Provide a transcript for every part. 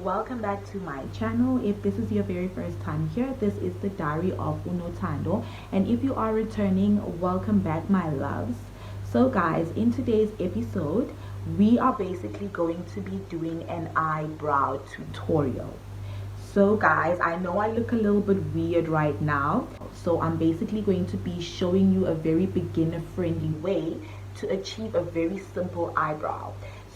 welcome back to my channel. If this is your very first time here, this is the Diary of Unotando, and if you are returning, welcome back, my loves. So guys, in today's episode we are basically going to be doing an eyebrow tutorial. So guys, I know I look a little bit weird right now, so I'm basically going to be showing you a very beginner friendly way to achieve a very simple eyebrow.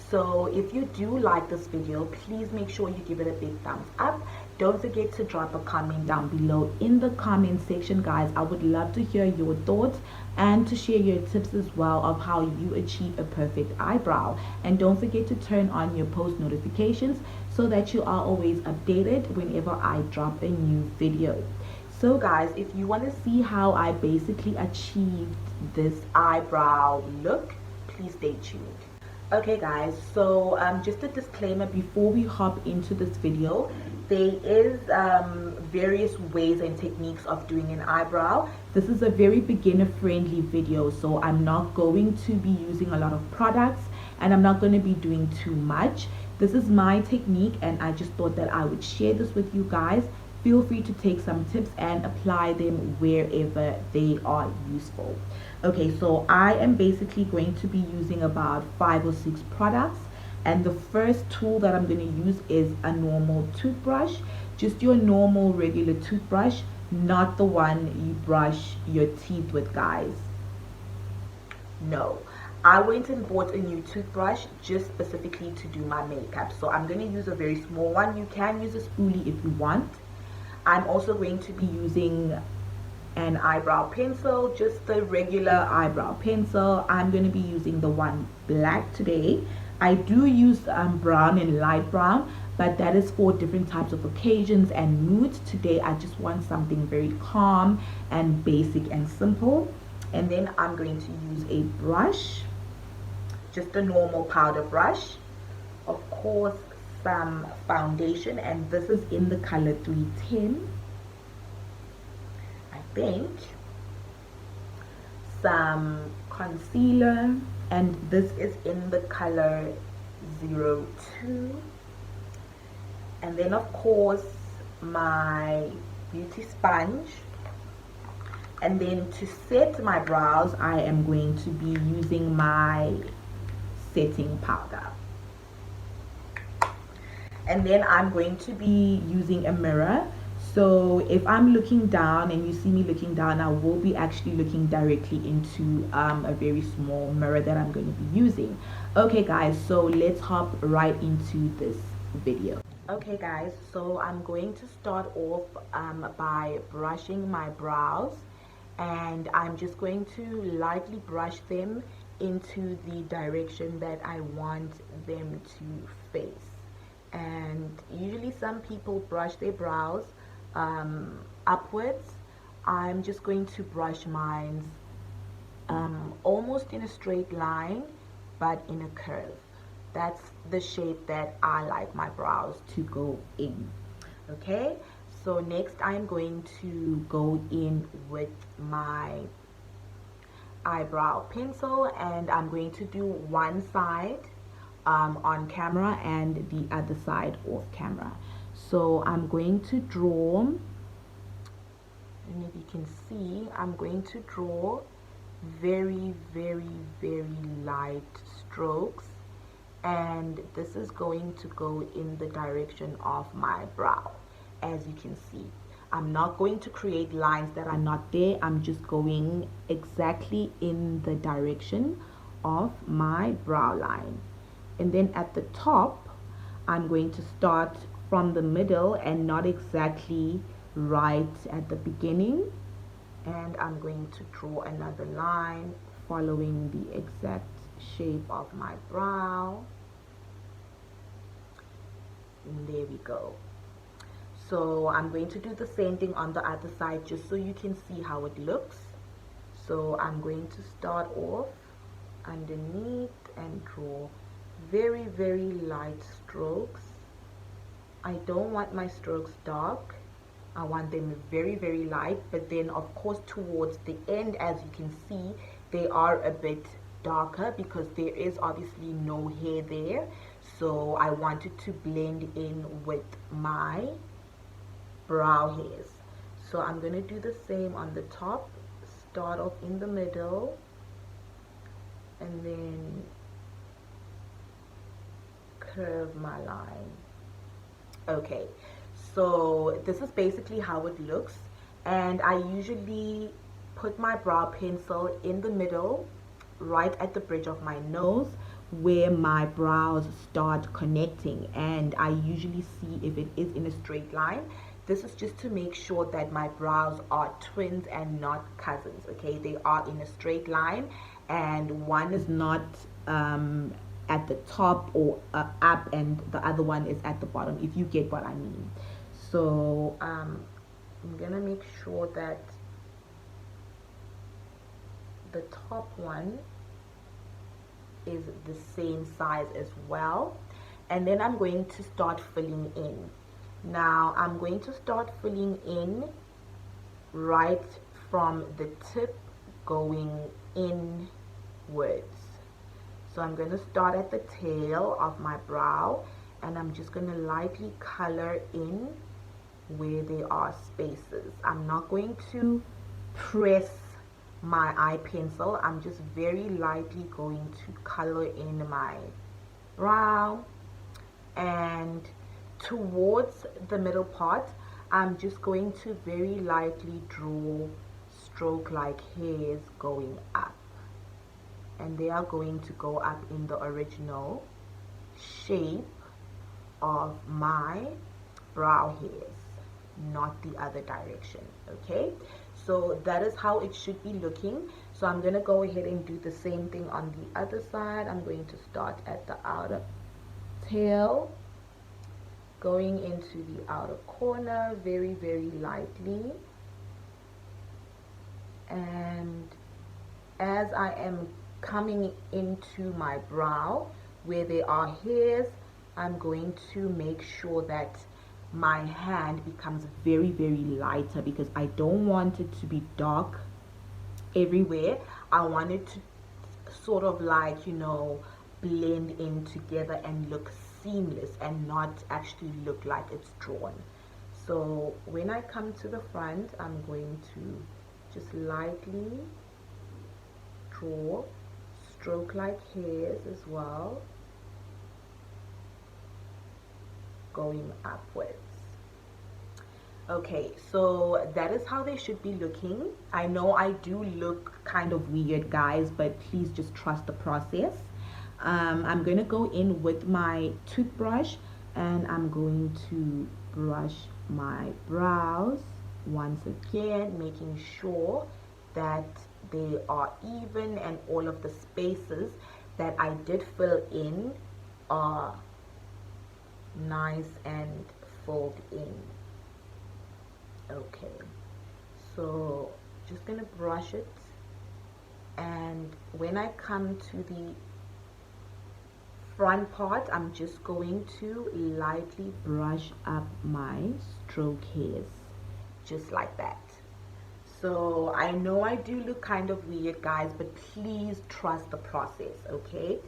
So if you do like this video, please make sure you give it a big thumbs up. Don't forget to drop a comment down below in the comment section, guys. I would love to hear your thoughts and to share your tips as well of how you achieve a perfect eyebrow. And don't forget to turn on your post notifications so that you are always updated whenever I drop a new video. So guys, if you want to see how I basically achieved this eyebrow look, please stay tuned. Okay guys, so just a disclaimer before we hop into this video. There is various ways and techniques of doing an eyebrow. This is a very beginner friendly video, so I'm not going to be using a lot of products and I'm not going to be doing too much. This is my technique and I just thought that I would share this with you guys. Feel free to take some tips and apply them wherever they are useful. Okay, so I am basically going to be using about 5 or 6 products, and the first tool that I'm going to use is a normal toothbrush, just your normal regular toothbrush, not the one you brush your teeth with, guys. No, I went and bought a new toothbrush just specifically to do my makeup, so I'm going to use a very small one. You can use a spoolie if you want. I'm also going to be using an eyebrow pencil, just the regular eyebrow pencil. I'm going to be using the one black today. I do use brown and light brown, but that is for different types of occasions and moods. Today I just want something very calm and basic and simple. And then I'm going to use a brush, just a normal powder brush, of course some foundation, and this is in the color 310, I think, some concealer, and this is in the color 02, and then of course my beauty sponge. And then to set my brows, I am going to be using my setting powder. And then I'm going to be using a mirror. So if I'm looking down and you see me looking down, I will be actually looking directly into a very small mirror that I'm going to be using. Okay guys, so let's hop right into this video. Okay guys, so I'm going to start off by brushing my brows, and I'm just going to lightly brush them into the direction that I want them to face. And usually some people brush their brows upwards. I'm just going to brush mine almost in a straight line but in a curve. That's the shape that I like my brows to go in. Okay, so next I'm going to go in with my eyebrow pencil, and I'm going to do one side on camera and the other side off camera. So I'm going to draw, and if you can see, I'm going to draw very light strokes, and this is going to go in the direction of my brow. As you can see, I'm not going to create lines that are not there. I'm just going exactly in the direction of my brow line. And then at the top, I'm going to start from the middle and not exactly right at the beginning. And I'm going to draw another line following the exact shape of my brow. And there we go. So I'm going to do the same thing on the other side just so you can see how it looks. So I'm going to start off underneath and draw very light strokes. I don't want my strokes dark. I want them very light, but then of course towards the end, as you can see, they are a bit darker because there is obviously no hair there. so I wanted to blend in with my brow hairs. So I'm going to do the same on the top, start off in the middle, and then curve my line. Okay, so this is basically how it looks, and I usually put my brow pencil in the middle, right at the bridge of my nose, where my brows start connecting, and I usually see if it is in a straight line. This is just to make sure that my brows are twins and not cousins. Okay, they are in a straight line, and one is not at the top or up, and the other one is at the bottom, if you get what I mean. So I'm gonna make sure that the top one is the same size as well, and then I'm going to start filling in. Now I'm going to start filling in right from the tip going inwards. So I'm going to start at the tail of my brow, and I'm just going to lightly color in where there are spaces. I'm not going to press my eye pencil. I'm just very lightly going to color in my brow, and towards the middle part I'm just going to very lightly draw stroke like hairs going up, and they are going to go up in the original shape of my brow hairs, not the other direction. Okay, so that is how it should be looking. So I'm going to go ahead and do the same thing on the other side. I'm going to start at the outer tail, going into the outer corner very, very lightly, and as I am coming into my brow where there are hairs, I'm going to make sure that my hand becomes very, very lighter, because I don't want it to be dark everywhere. I want it to sort of like, you know, blend in together and look seamless and not actually look like it's drawn. So when I come to the front, I'm going to just lightly draw stroke like hairs as well, going upwards. Okay, so that is how they should be looking. I know I do look kind of weird, guys, but please just trust the process. I'm going to go in with my toothbrush, and I'm going to brush my brows once again, making sure that they are even and all of the spaces that I did fill in are nice and filled in. Okay, so just gonna brush it, and when I come to the front part, I'm just going to lightly brush up my stroke hairs, just like that. So I know I do look kind of weird, guys, but please trust the process. Okay,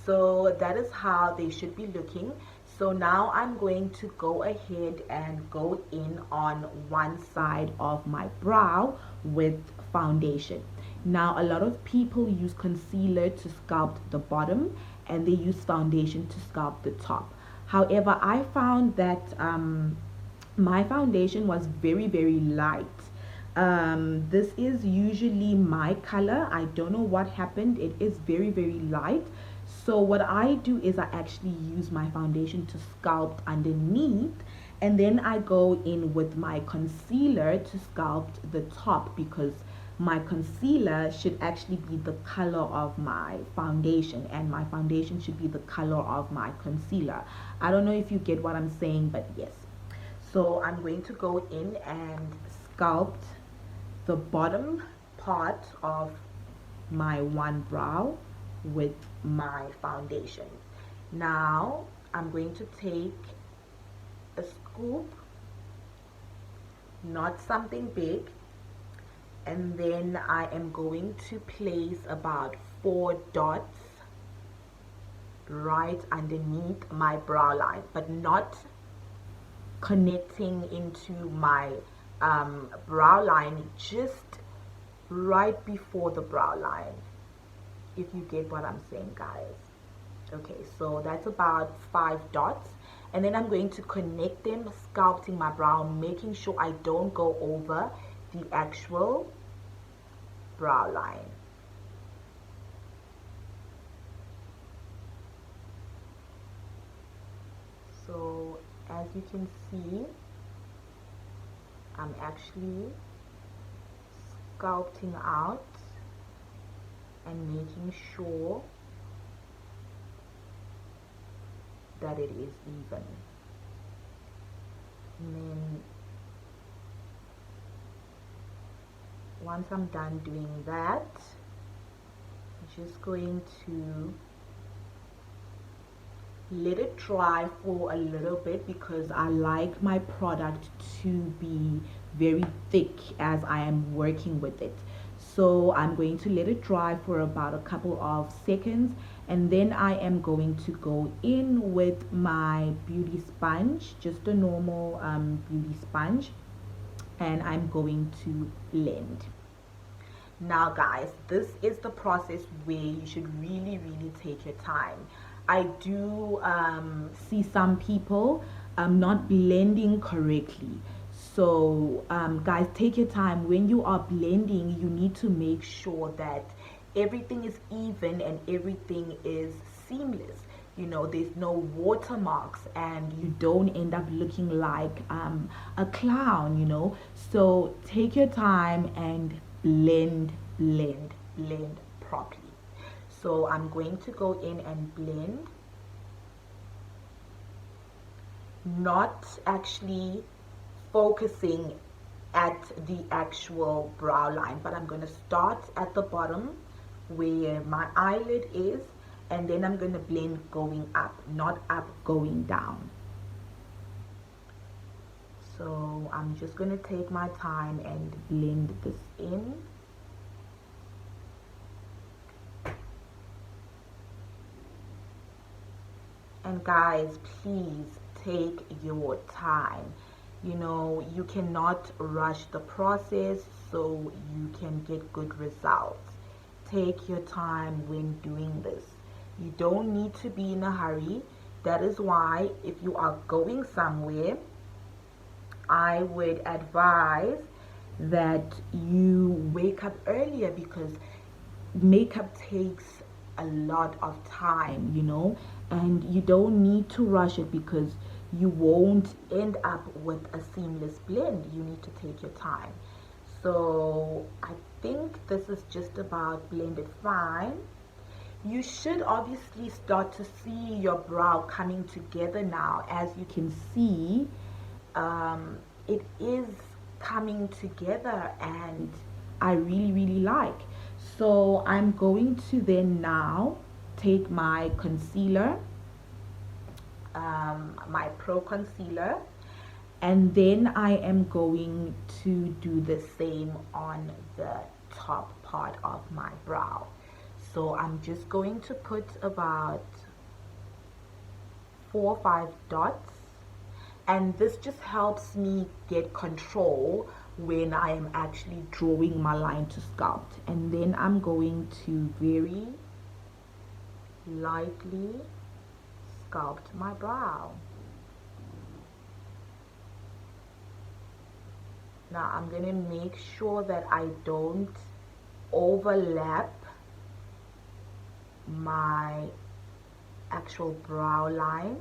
so that is how they should be looking. So now I'm going to go ahead and go in on one side of my brow with foundation. Now a lot of people use concealer to sculpt the bottom, and they use foundation to sculpt the top. However, I found that my foundation was very, very light. This is usually my color. I don't know what happened. It is very, very light. So what I do is I actually use my foundation to sculpt underneath, and then I go in with my concealer to sculpt the top, because my concealer should actually be the color of my foundation, and my foundation should be the color of my concealer. I don't know if you get what I'm saying, but yes. So I'm going to go in and sculpt the bottom part of my one brow with my foundation. Now I'm going to take a scoop, not something big, and then I am going to place about 4 dots right underneath my brow line, but not connecting into my brow line, just right before the brow line, if you get what I'm saying, guys. Okay, so that's about 5 dots, and then I'm going to connect them, sculpting my brow, making sure I don't go over the actual brow line. So as you can see, I'm actually sculpting out and making sure that it is even. And then once I'm done doing that, I'm just going to let it dry for a little bit, because I like my product to be very thick as I am working with it. So I'm going to let it dry for about a couple of seconds, and then I am going to go in with my beauty sponge, just a normal beauty sponge, and I'm going to blend. Now guys, this is the process where you should really take your time. I do see some people not blending correctly. So guys, take your time. When you are blending, you need to make sure that everything is even and everything is seamless. You know, there's no watermarks, and you don't end up looking like a clown, you know. So take your time and blend properly. So I'm going to go in and blend, not actually focusing at the actual brow line, but I'm going to start at the bottom where my eyelid is, and then I'm going to blend going up, not up going down. So I'm just going to take my time and blend this in. And guys, please take your time. You know, you cannot rush the process so you can get good results. Take your time when doing this. You don't need to be in a hurry. That is why if you are going somewhere, I would advise that you wake up earlier, because makeup takes a lot of time, you know, and you don't need to rush it, because you won't end up with a seamless blend. You need to take your time. So I think this is just about blended fine. You should obviously start to see your brow coming together now. As you can see, it is coming together, and I really like. So I'm going to then now take my concealer, my Pro Concealer, and then I am going to do the same on the top part of my brow. So I'm just going to put about 4 or 5 dots, and this just helps me get control when I am actually drawing my line to sculpt. And then I'm going to very lightly sculpt my brow. Now I'm going to make sure that I don't overlap my actual brow line.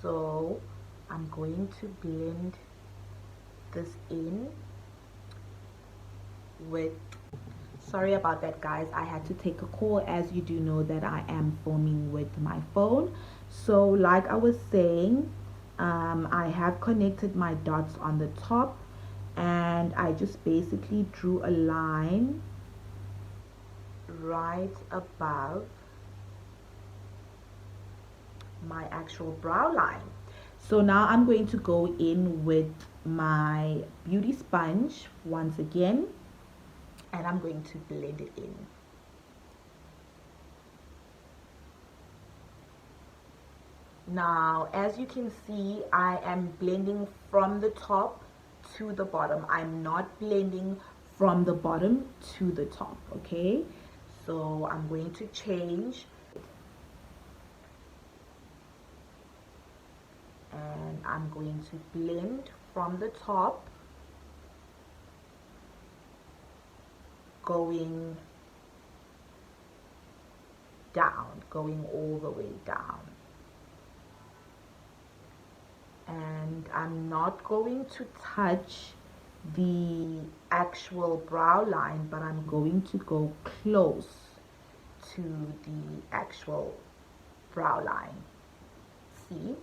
So I'm going to blend this in with, sorry about that guys, I had to take a call. As you do know that I am filming with my phone. So like I was saying, I have connected my dots on the top, and I just basically drew a line right above my actual brow line. So now I'm going to go in with my beauty sponge once again, and I'm going to blend it in. Now, as you can see, I am blending from the top to the bottom. I'm not blending from the bottom to the top, okay? So I'm going to change, and I'm going to blend from the top going down, going all the way down. And I'm not going to touch the actual brow line, but I'm going to go close to the actual brow line. See?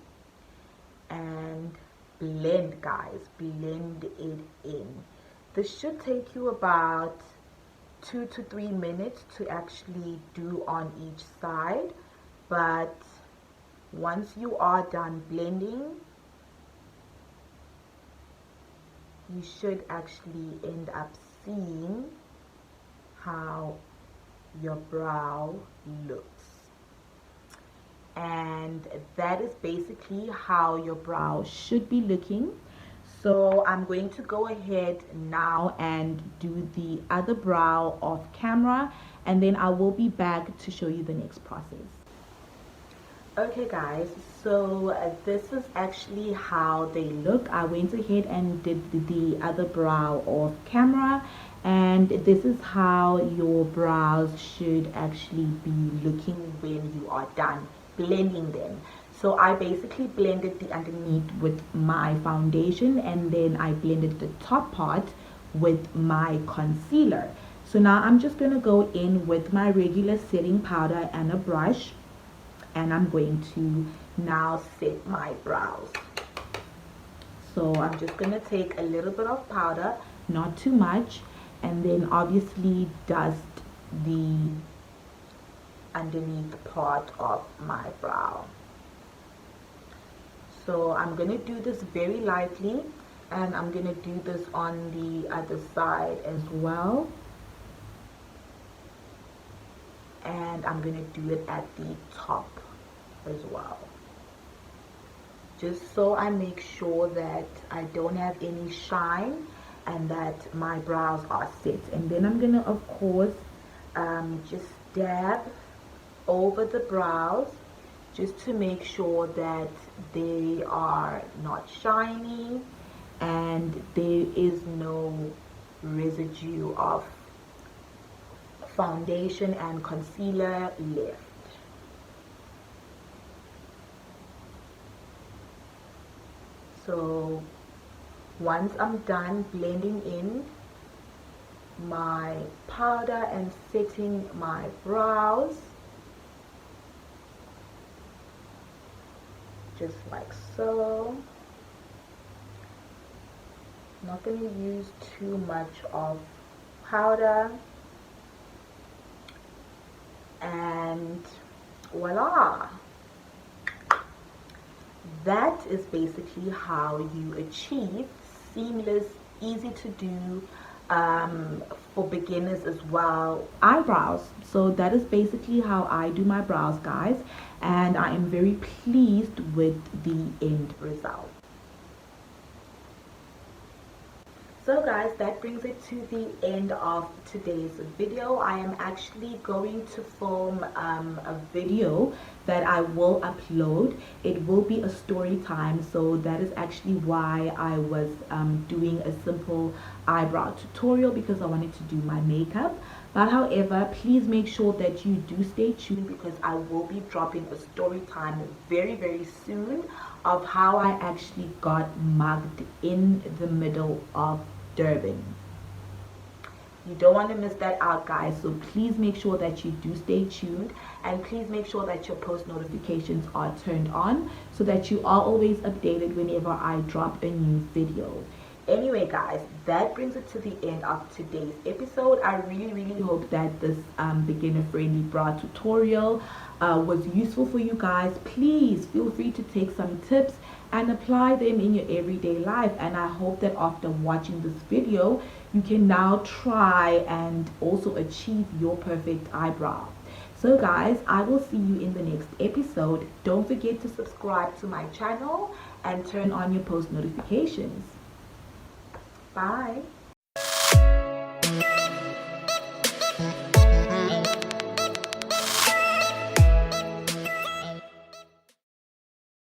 And blend, guys, blend it in. This should take you about 2 to 3 minutes to actually do on each side, but once you are done blending, you should actually end up seeing how your brow looks. And that is basically how your brow should be looking. So I'm going to go ahead now and do the other brow off camera, and then I will be back to show you the next process. Okay guys, so this is actually how they look. I went ahead and did the other brow off camera, and this is how your brows should actually be looking when you are done blending them. So I basically blended the underneath with my foundation, and then I blended the top part with my concealer. So now I'm just going to go in with my regular setting powder and a brush, and I'm going to now set my brows. So I'm just going to take a little bit of powder, not too much, and then obviously dust the underneath part of my brow. So I'm going to do this very lightly, and I'm going to do this on the other side as well. And I'm going to do it at the top as well, just so I make sure that I don't have any shine and that my brows are set. And then I'm going to, of course, just dab over the brows just to make sure that they are not shiny and there is no residue of foundation and concealer left. So once I'm done blending in my powder and setting my brows, just like so, I'm not going to use too much of powder, and voila, that is basically how you achieve seamless, easy to do, for beginners as well, eyebrows. So that is basically how I do my brows, guys, and I am very pleased with the end result. So guys, that brings it to the end of today's video. I am actually going to film a video that I will upload. It will be a story time, so that is actually why I was doing a simple eyebrow tutorial, because I wanted to do my makeup. But however, please make sure that you do stay tuned, because I will be dropping a story time very soon of how I actually got mugged in the middle of Durban. You don't want to miss that out, guys, so please make sure that you do stay tuned, and please make sure that your post notifications are turned on so that you are always updated whenever I drop a new video. Anyway guys, that brings it to the end of today's episode. I really hope that this beginner friendly brow tutorial was useful for you guys. Please feel free to take some tips and apply them in your everyday life, and I hope that after watching this video you can now try and also achieve your perfect eyebrow. So guys, I will see you in the next episode. Don't forget to subscribe to my channel and turn on your post notifications. Bye.